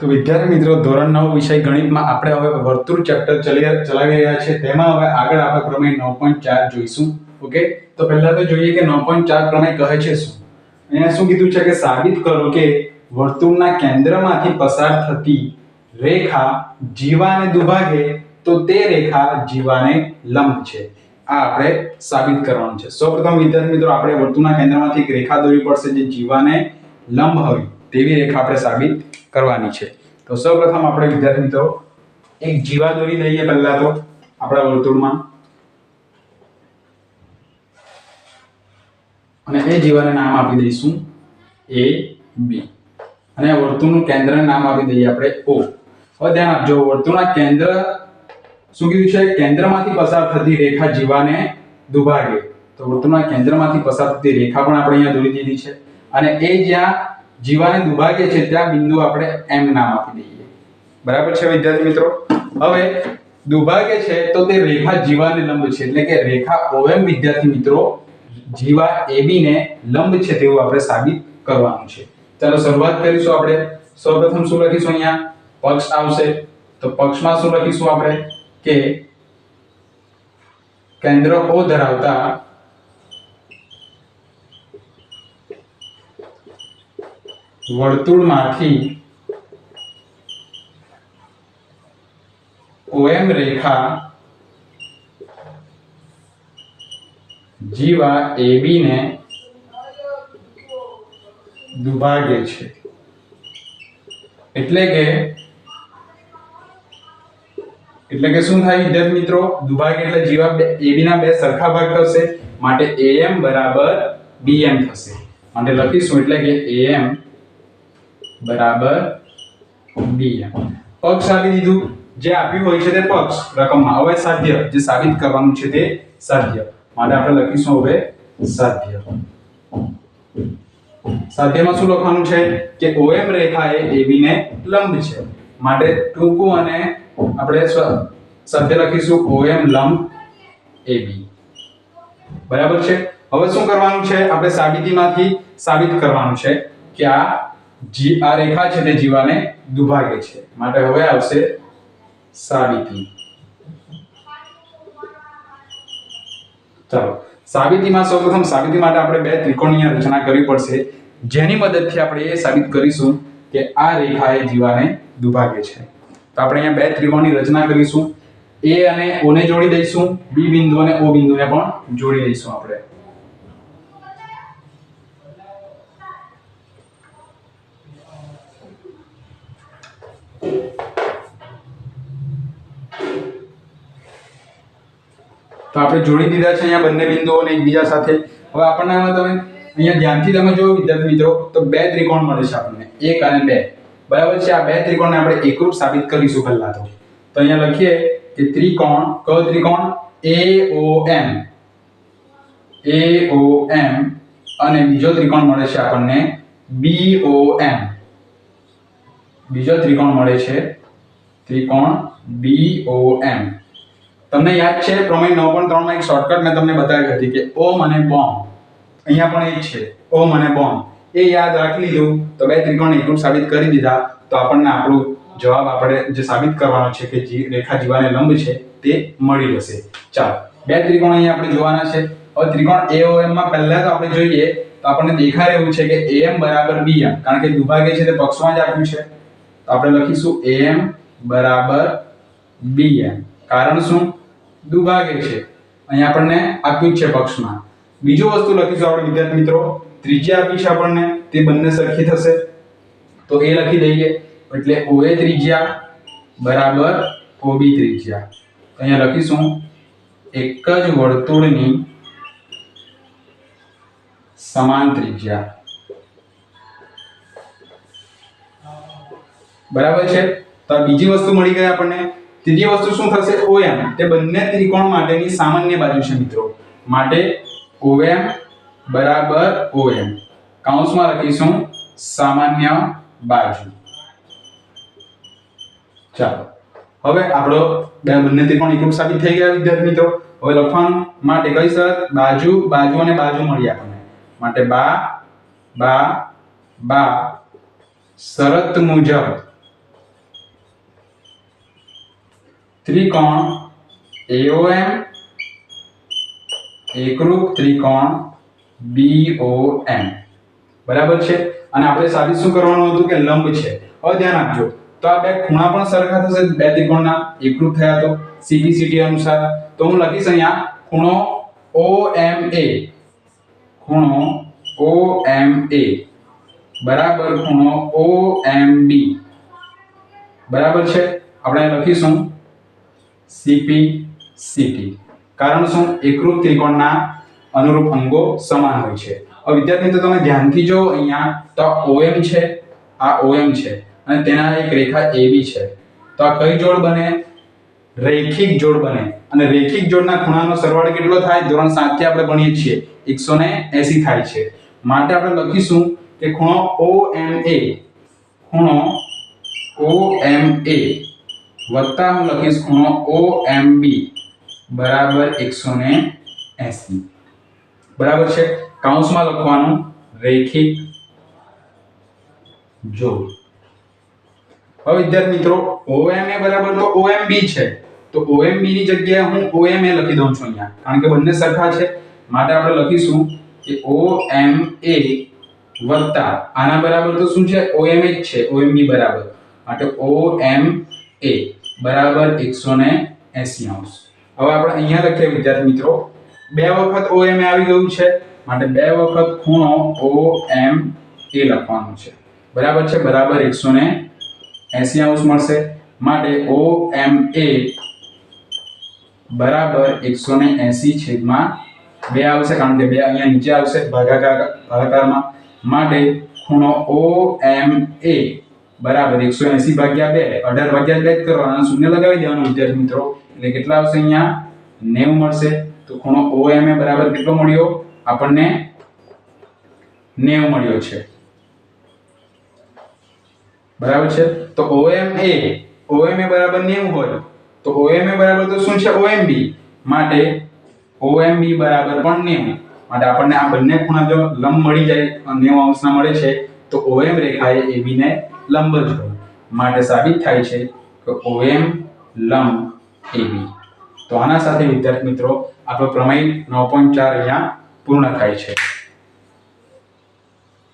તો વિદ્યાર્થી મિત્રો ધોરણ 9 વિષય ગણિતમાં આપણે હવે વર્તુળ ચેપ્ટર ચલાવી રહ્યા છે તેમાં હવે આગળ આપણે પ્રમેય 9.4 જોઈશું. ઓકે, તો પહેલા તો જોઈએ કે 9.4 પ્રમેય કહે છે શું. અહીંયા શું કીધું છે કે સાબિત કરો કે વર્તુળના કેન્દ્રમાંથી પસાર થતી રેખા જીવાને દુભાગે તો તે રેખા જીવાને લંબ છે. આ આપણે સાબિત કરવાનું છે. સૌપ્રથમ વિદ્યાર્થી મિત્રો આપણે વર્તુળના કેન્દ્રમાંથી એક રેખા દોરવી પડશે જે જીવાને લંબ હોય તેવી રેખા આપણે સાબિત કરવાની છે. તો સૌપ્રથમ આપણે વિદ્યાર્થી મિત્રો એક જીવા દોરી દઈએ પહેલા તો આપણા વર્તુળમાં, અને એ જીવાને નામ આપી દઈશું A B, અને વર્તુળનું કેન્દ્રને નામ આપી દઈએ આપણે O. હવે ધ્યાન આપજો, વર્તુળના કેન્દ્ર શું કીધું છે? કેન્દ્રમાંથી પસાર થતી રેખા જીવાને દુભાગે. તો વર્તુળના કેન્દ્રમાંથી પસાર થતી રેખા પણ આપણે અહીંયા દોરી દીધી છે, અને એ જ્યાં જીવાને દુભાગે છે ત્યાં બિંદુ આપણે M નામ આપી દઈએ. બરાબર છે વિદ્યાર્થી મિત્રો? હવે દુભાગે છે તો તે રેખા જીવાને લંબ છે, એટલે કે રેખા OM વિદ્યાર્થી મિત્રો જીવા AB ને લંબ છે તેવું આપણે સાબિત કરવાનું છે. ચાલો શરૂઆત કરીશું. આપણે સૌપ્રથમ શું લખીશું? અહીંયા પક્ષ આવશે, તો પક્ષમાં શું લખીશું આપણે કે કેન્દ્ર O ધરાવતા વર્તુળમાંથી OM રેખા જીવા AB ને દુભાગે છે. એટલે કે શું થાય વિદ્યાર્થી મિત્રો? દુભાગે એટલે જીવા AB ના બે સરખા ભાગ થશે, માટે AM બરાબર BM થશે. માટે લખીશું એટલે કે AM બરાબર BM. પક્ષ આપી દીધું, જે આપ્યું હોય છે તે પક્ષ રકમમાં. હવે સાધ્ય, જે સાબિત કરવાનું છે તે સાધ્ય, માટે આપણે લખીશું હવે સાધ્ય. સાધ્યમાં શું લખવાનું છે કે OM રેખા એ AB ને લંબ છે, માટે ટૂંકું અને આપણે સાધ્ય લખીશું OM લંબ AB. બરાબર છે? હવે શું કરવાનું છે? આપણે સાબિતીમાંથી સાબિત કરવાનું છે કે આ રેખા છે તે જીવાને દુભાગે છે. માટે હવે આવશે સાબિતી. ચાલો સાબિતીમાં સૌપ્રથમ સાબિતી માટે આપણે બે ત્રિકોણીય રચના કરવી પડશે, જેની મદદથી આપણે એ સાબિત કરીશું કે આ રેખા એ જીવાને દુભાગે છે. તો આપણે અહીંયા બે ત્રિકોણની રચના કરીશું. A અને O ને જોડી દઈશું, B બિંદુ અને O બિંદુને પણ જોડી દઈશું આપણે. તો આપણે જોડી દીધા છે અહીંયા બંને બિંદુઓને એકબીજા સાથે. હવે આપણને તમે અહીંયા ધ્યાનથી તમે જો વિદ્યાર્થી મિત્રો, તો બે ત્રિકોણ મળે છે આપણને, 1 અને 2. બરાબર છે? આ બે ત્રિકોણને આપણે એકરૂપ સાબિત કરીશું પહેલા તો. તો અહીંયા લખીએ કે ત્રિકોણ, કયો ત્રિકોણ? AOM, અને બીજો ત્રિકોણ મળે છે આપણને BOM. બીજો ત્રિકોણ મળે છે ત્રિકોણ BOM. તમને યાદ છે પ્રમેય 9.3 માં એક શોર્ટકટ મેં તમને બતાવી હતી કે ઓમ અને બોમ. અહીંયા પણ એ જ છે, ઓમ અને બોમ. એ યાદ રાખી લીધું તો બે ત્રિકોણ એકરૂપ સાબિત કરી દીધા, તો આપણને આપણું જવાબ આપણે જે સાબિત કરવાનો છે કે રેખા જીવાને લંબ છે તે મળી જશે. ચાલો બે ત્રિકોણ અહીંયા આપણે જોવાના છે. હવે ત્રિકોણ AOM માં પહેલા તો આપણે જોઈએ તો આપણને દેખાઈ રહ્યું છે કે AM બરાબર BM, કારણ કે દુભાગે છે તે પક્ષમાં જ આપ્યું છે. તો આપણે લખીશું AM બરાબર BM. કારણ શું? દુભાગે છે, અહીંયા આપણને આપ્યું છે પક્ષમાં. બીજું વસ્તુ લખીશું આપણે વિદ્યાર્થી મિત્રો, ત્રિજ્યા આપી છે આપણને, તે બંને સરખી થશે, તો એ લખી દઈએ. એટલે OA ત્રિજ્યા બરાબર OB ત્રિજ્યા. અહીંયા લખીશું એક જ વર્તુળની સમાન ત્રિજ્યા. બરાબર છે? તો બીજી વસ્તુ મળી ગઈ આપણને. ત્રીજી વસ્તુ શું થશે? OM, તે બંને ત્રિકોણ માટેની સામાન્ય બાજુ છે મિત્રો, માટે OM બરાબર OM. કૌંસમાં લખીશું સામાન્ય બાજુ. ચાલો હવે આપણો બંને ત્રિકોણ એકરૂપ સાબિત થઈ ગયા વિદ્યાર્થી મિત્રો. હવે લખવાનું માટે કઈ શરત? બાજુ બાજુ અને બાજુ મળી આપણને, માટે બા બા બા શરત મુજબ ત્રિકોણ AOM એકરૂપ ત્રિકોણ BOM બરાબર છે। અને આપણે સાબિત શું કરવાનું હતું કે લંબ છે। હવે ધ્યાન આપજો તો આ બે ખૂણા પણ સરખા થશે, બે ત્રિકોણના એકરૂપ થયા તો CPCT અનુસાર। તો હું લખીશ અહીંયા ખૂણો OMA બરાબર ખૂણો OMB બરાબર છે। આપણે લખીશું CPCT, કારણ શું? એકરૂપ ત્રિકોણના અનુરૂપ અંગો સમાન હોય છે। હવે વિદ્યાર્થી મિત્રો તમે ધ્યાનથી જો અહીંયા તો OM છે, આ OM છે અને તેના એક રેખા AB છે, તો આ કઈ જોડ બને? રૈખિક જોડ બને। અને રૈખિક જોડના ખૂણાનો સરવાળો કેટલો થાય? ધોરણ 7 થી આપણે ભણીએ છીએ 180 થાય છે। માટે આપણે લખીશું કે ખૂણો OMA વત્તા હું લખીશ ખૂણો OMB બરાબર 180 બરાબર છે। કૌંસમાં લખવાનું રૈખિક જોડ। હવે વિદ્યાર્થી મિત્રો OMA બરાબર તો OMB છે, તો OMB ની જગ્યાએ હું OMA લખી દઉં છું અહીંયા, કારણ કે બંને સરખા છે। માટે આપણે લખીશું કે OMA વત્તા આના બરાબર તો શું છે? OMA જ છે, OMB બરાબર, માટે OMA બરાબર 180 અંશ। હવે આપણે અહીંયા લખીએ વિદ્યાર્થી મિત્રો, બે વખત OMA આવી ગયું છે, માટે બે વખત ખૂણો OMA લખવાનું છે બરાબર છે, બરાબર 180 અંશ મળશે। માટે OMA બરાબર 180 છેદમાં 2 આવશે, કારણ કે 2 અહીંયા નીચે આવશે ભાગાકારમાં। માટે ખૂણો OMA બરાબર 180 ભાગ્યા 2, 18 ભાગ્યા 2 કરવાના, શૂન્ય લગાવી દેવાનું વિદ્યાર્થી મિત્રો, એટલે કેટલા આવશે? અહીંયા 90 મળશે। તો ખૂણો OMA બરાબર કેટલો મળ્યો આપણને? 90 મળ્યો છે બરાબર છે। તો OMA બરાબર 90 હોય તો OMA બરાબર તો શું છે? OMB, માટે OMB બરાબર પણ 90, માટે આપણને આ બંને ખૂણા જો લંબ મળી જાય 90 અંશના મળે છે તો OM રેખાએ AB ને લંબ જ હોય, માટે સાબિત થાય છે કે OM લંબ AB। તો આના સાથે વિદ્યાર્થી મિત્રો આપણો પ્રમેય 9.4 અહીંયા પૂર્ણ થાય છે।